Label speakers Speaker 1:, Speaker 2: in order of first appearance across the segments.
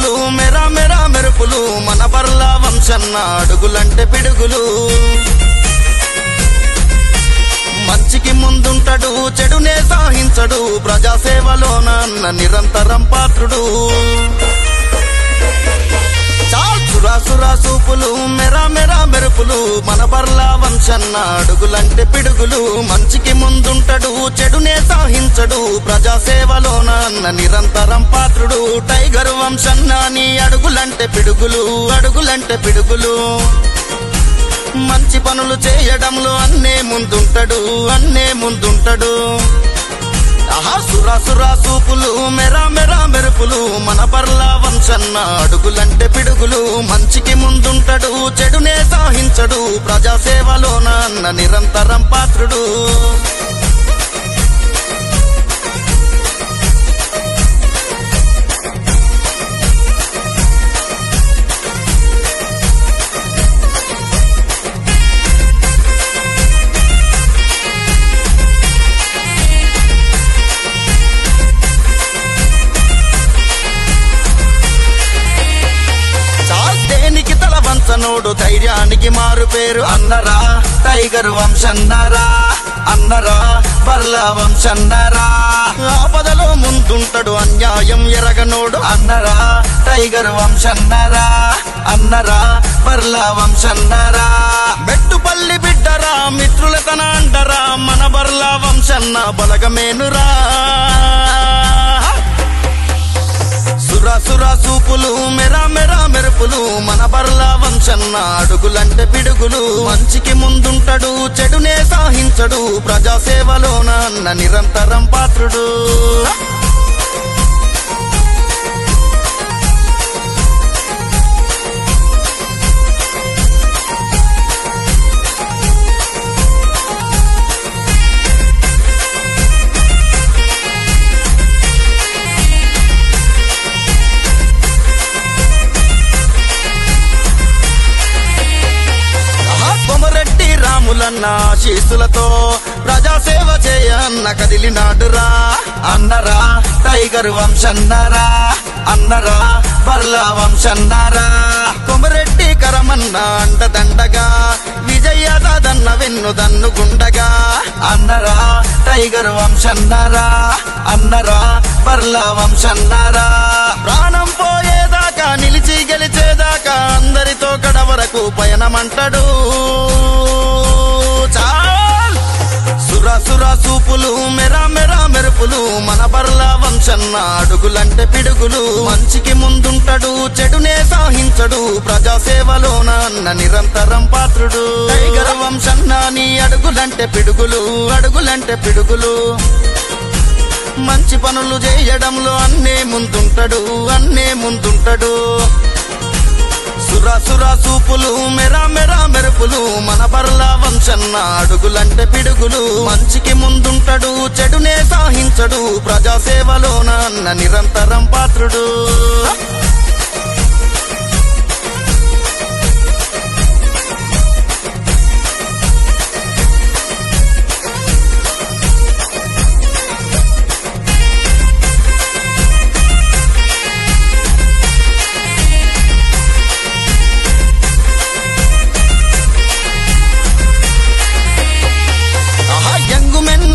Speaker 1: సూపులు మెరా మెరా మెరుపులు మన బర్ల వంశన్న అడుగులంటే పిడుగులు మంచికి ముందుంటడు చెడునే సాహించడు ప్రజాసేవలోన అన్న నిరంతరం పాత్రుడు సురా సూపులు మెరా మెరా మెరుపులు మన బర్ల వంశన్న అడుగులంటే పిడుగులు మంచికి ముందుంటడు చెడునే సాహించడు ప్రజాసేవలోన అన్న నిరంతరం పాత్రుడు టైగర్ వంశన్న నీ అడుగులంటే పిడుగులు అడుగులంటే పిడుగులు మంచి పనులు చేయడంలో అన్నే ముందుంటడు అన్నే ముందుంటడు సురా సూపులు మెరా మెరా మెరుపులు మన బర్ల వంశన్న అడుగులంటే పిడుగులు మంచికి ముందుంటడు చెడునే సాహించడు ప్రజాసేవలోన అన్న నిరంతరం పాత్రుడు నోడు ధైర్యానికి మారు పేరు అన్నరా టైగర్ వంశన్నరా అన్నరా బర్ల వంశన్నరా ఆపదలో ముందుంటడు అన్యాయం ఎరగనోడు అన్నరా టైగర్ వంశన్నరా అన్నరా బర్ల వంశన్నరా మెట్టుపల్లి బిడ్డరా మిత్రుల తన అండరా మన బర్ల వంశన్న బలగమేనురా సురా సూపులు మెరా మెరా మెరుపులు మన బర్ల వంశన్న అడుగులంటే పిడుగులు మంచికి ముందుంటడు చెడునే సాహించడు ప్రజాసేవలోన అన్న నిరంతరం పాత్రుడు రాములన్న ఆశీస్సులతో ప్రజాసేవ చేయన్న కదిలినాడురా అన్నరా టైగర్ వంశన్నరా అన్నరా బర్ల వంశన్నరా కొమరెడ్డి కరమన్న అండదండగా విజయదన్న వెన్నుదన్నుగుండగా అన్నరా టైగర్ వంశన్నరా అన్నరా బర్ల వంశన్నరా ప్రాణం పోయేదాకా నిలిచి గెలిచేదాకా అందరితో కడవరకు పయనమంటడు సురా సూపులు మెరా మెరా మెరుపులు మన బర్ల వంశన్న అడుగులంటే పిడుగులు మంచికి ముందుంటడు చెడునే సాహించడు ప్రజాసేవలోన అన్న నిరంతరం పాత్రుడు టైగర్ వంశన్న నీ అడుగులంటే పిడుగులు అడుగులంటే పిడుగులు మంచి పనులు చేయడంలో అన్నే ముందుంటడు అన్నే ముందుంటడు సురా సూపులు మెరా మెరా మెరుపులు మన బర్ల వంశన్న అడుగులంటే పిడుగులు మంచికి ముందుంటడు చెడునే సాహించడు ప్రజాసేవలోన అన్న నిరంతరం పాత్రుడు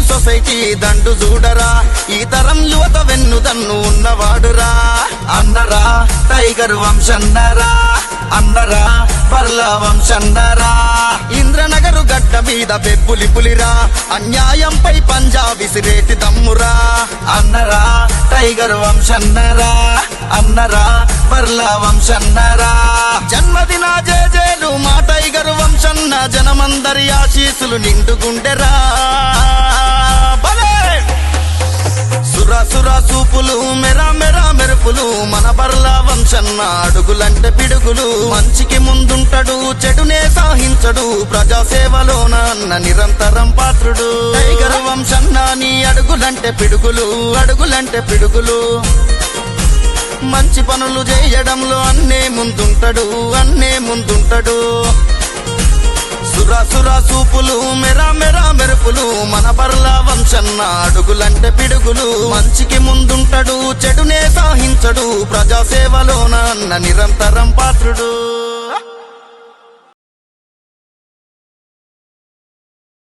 Speaker 1: సొసైటీ దండు చూడరా ఈ తరం యువత వెన్నుదన్ను ఉన్నవాడురా అన్నరా టైగర్ వంశన్నరా అన్నరా బర్ల వంశన్నరా ఇంద్రనగరు గడ్డ మీద బెబ్బులి పులిరా అన్యాయంపై పంజా విసిరేటి దమ్మురా అన్నరా టైగర్ వంశన్నరా అన్నరా బర్ల వంశన్నరా జన్మదిన జేజేలు మా టైగర్ వంశన్న జనమందరి ఆశీస్సులు నిండుగుండెరా సురా సూపులు మెరా మెరా మెరుపులు మన బర్ల వంశన్న అడుగులంటే పిడుగులు మంచికి ముందుంటడు చెడునే సాహించడు ప్రజాసేవలోన అన్న నిరంతరం పాత్రుడు టైగర్ వంశన్న నీ అడుగులంటే పిడుగులు అడుగులంటే పిడుగులు మంచి పనులు చేయడంలో అన్నే ముందుంటడు అన్నే ముందుంటడు సురా సురా సూపులు మెరా మెరా మెరుపులు మన బర్లా వంశన్న అడుగులంటే పిడుగులు మంచికి ముందుంటడు చెడునే సాహించడు ప్రజాసేవలోన అన్న నిరంతరం పాత్రుడు